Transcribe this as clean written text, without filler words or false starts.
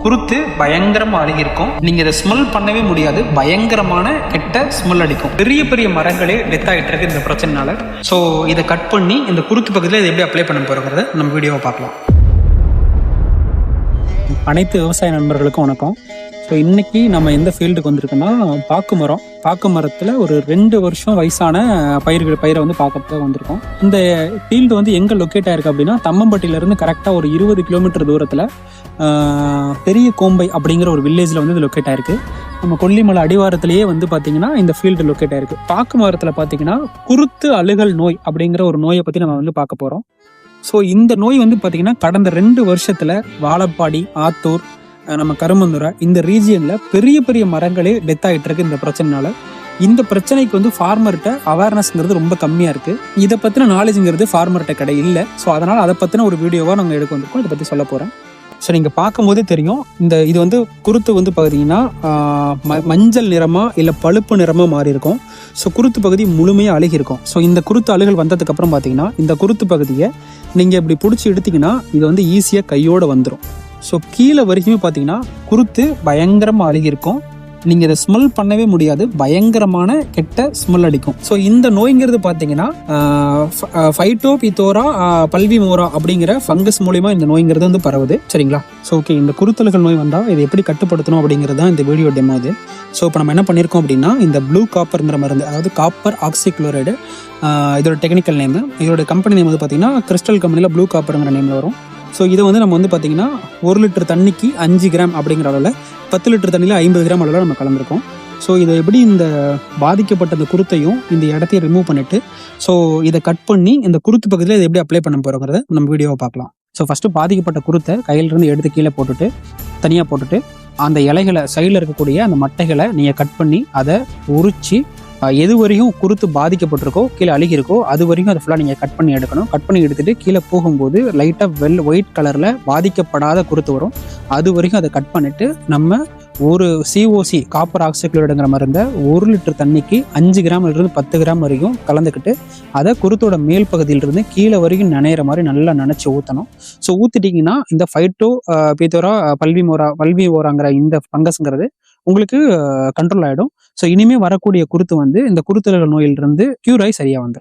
குருத்து பயங்கரமாக அழுகிருக்கும். நீங்கள் இதை ஸ்மெல் பண்ணவே முடியாது. பயங்கரமான கெட்ட ஸ்மெல் அடிக்கும். பெரிய பெரிய மரங்களே டெத் ஆகிட்டு இருக்கு இந்த பிரச்சனைனால. ஸோ இதை கட் பண்ணி இந்த குருத்து பக்கத்தில் இதை எப்படி அப்ளை பண்ண போகிறோங்கிறத நம்ம வீடியோவை பார்க்கலாம். அனைத்து விவசாய நண்பர்களுக்கும் வணக்கம். ஸோ இன்றைக்கி நம்ம எந்த ஃபீல்டுக்கு வந்திருக்கோன்னா பாக்கு மரத்தில் ஒரு 2 வருஷம் வயசான பயிரை வந்து பார்க்கறதுக்கு வந்திருக்கோம். இந்த ஃபீல்டு வந்து எங்கே லொக்கேட் ஆயிருக்கு அப்படின்னா, தம்மம்பட்டியிலேருந்து கரெக்டாக ஒரு 20 கிலோமீட்டர் தூரத்தில் பெரிய கோம்பை அப்படிங்கிற ஒரு வில்லேஜில் வந்து இது லொக்கேட் ஆயிருக்கு. நம்ம கொல்லிமலை அடிவாரத்திலேயே வந்து பார்த்தீங்கன்னா இந்த ஃபீல்டு லொக்கேட் ஆயிருக்கு. பாக்கு மரத்தில் பார்த்தீங்கன்னா குருத்து அழுகல் நோய் அப்படிங்கிற ஒரு நோயை பற்றி நம்ம வந்து பார்க்க போகிறோம். ஸோ இந்த நோய் வந்து பார்த்தீங்கன்னா கடந்த 2 வருஷத்தில் வாழப்பாடி, ஆத்தூர், நம்ம கருமந்துறை இந்த ரீஜியனில் பெரிய பெரிய மரங்களே டெத் ஆகிட்டு இருக்கு இந்த பிரச்சனைனால. இந்த பிரச்சனைக்கு வந்து ஃபார்மர்கிட்ட அவேர்னஸ்ங்கிறது ரொம்ப கம்மியாக இருக்குது. இதை பற்றின நாலேஜுங்கிறது ஃபார்மர்கிட்ட இல்லை. ஸோ அதனால் அதை பற்றின ஒரு வீடியோவாக நாங்கள் எடுக்க வந்திருக்கோம். இதை பற்றி சொல்ல போகிறேன். ஸோ நீங்கள் பார்க்கும்போதே தெரியும், இது வந்து குருத்து வந்து பார்த்தீங்கன்னா மஞ்சள் நிறமாக இல்லை பழுப்பு நிறமாக மாறி இருக்கும். ஸோ குருத்து பகுதி முழுமையாக அழுகிருக்கும். ஸோ இந்த குருத்து அழுகல் வந்ததுக்கப்புறம் பார்த்தீங்கன்னா இந்த குருத்து பகுதியை நீங்கள் இப்படி பிடிச்சி எடுத்திங்கன்னா இது வந்து ஈஸியாக கையோடு வந்துடும். ஸோ கீழே வரைக்குமே பார்த்தீங்கன்னா குருத்து பயங்கரமாக அழுகிருக்கும். நீங்கள் இதை ஸ்மெல் பண்ணவே முடியாது. பயங்கரமான கெட்ட ஸ்மெல் அடிக்கும். ஸோ இந்த நோய்ங்கிறது பார்த்தீங்கன்னா ஃபைட்டோபித்தோரா பல்விமோரா அப்படிங்கிற ஃபங்கஸ் மூலிமா இந்த நோய்ங்கிறது வந்து பரவுது. சரிங்களா? ஸோ ஓகே, இந்த குருத்தழுகல் நோய் வந்தால் இதை எப்படி கட்டுப்படுத்தணும் அப்படிங்கிறது தான் இந்த வீடியோ டெமோ அது. ஸோ இப்போ நம்ம என்ன பண்ணியிருக்கோம் அப்படின்னா, இந்த ப்ளூ காப்பர்ங்கிற மருந்து, அதாவது காப்பர் ஆக்சிக்ளோரைடு, இதோட டெக்னிக்கல் நேம். இதோட கம்பெனி நேம் வந்து பார்த்தீங்கன்னா கிறிஸ்டல் கம்பெனியில் ப்ளூ காப்பருங்கிற நேமில் வரும். ஸோ இதை வந்து நம்ம வந்து பார்த்திங்கன்னா 1 லிட்டர் தண்ணிக்கு 5 கிராம் அப்படிங்கிற அளவில் 10 லிட்டர் தண்ணியில் 50 கிராம் அளவில் நம்ம கலந்துருக்கோம். ஸோ இதை எப்படி இந்த பாதிக்கப்பட்ட அந்த குருத்தையும் இந்த இடத்தையும் ரிமூவ் பண்ணிவிட்டு ஸோ இதை கட் பண்ணி இந்த குருத்து பக்கத்தில் இதை எப்படி அப்ளை பண்ண போகிறோங்கிறத நம்ம வீடியோவை பார்க்கலாம். ஸோ ஃபஸ்ட்டு பாதிக்கப்பட்ட குருத்தை கையிலிருந்து எடுத்து கீழே போட்டுட்டு தனியாக போட்டுட்டு அந்த இலைகளை சைடில் இருக்கக்கூடிய அந்த மட்டைகளை நீங்கள் கட் பண்ணி அதை உரித்து எது வரையும் குருத்து பாதிக்கப்பட்டிருக்கோ, கீழே அழுகிருக்கோ, அது வரைக்கும் அதை ஃபுல்லாக நீங்கள் கட் பண்ணி எடுக்கணும். கட் பண்ணி எடுத்துகிட்டு கீழே போகும்போது லைட்டாக ஒயிட் கலரில் பாதிக்கப்படாத குருத்து வரும். அது வரைக்கும் அதை கட் பண்ணிவிட்டு நம்ம ஒரு COC காப்பர் ஆக்சிக்ளோரைடுங்கிற மருந்தை 1 லிட்டர் தண்ணிக்கு 5 கிராம்லேருந்து 10 கிராம் வரைக்கும் கலந்துக்கிட்டு அதை குருத்தோட மேல் பகுதியிலிருந்து கீழே வரைக்கும் நனையிற மாதிரி நல்லா நனைச்சி ஊற்றணும். ஸோ ஊற்றிட்டிங்கன்னா இந்த ஃபைட்டோபித்தோரா பல்விமோராங்கிற இந்த ஃபங்கஸ்ங்கிறது உங்களுக்கு கண்ட்ரோல் ஆகிடும். ஸோ இனிமேல் வரக்கூடிய குருத்து வந்து இந்த குருத்தழுகல் நோயிலிருந்து க்யூர் ஆகி சரியாக வந்து.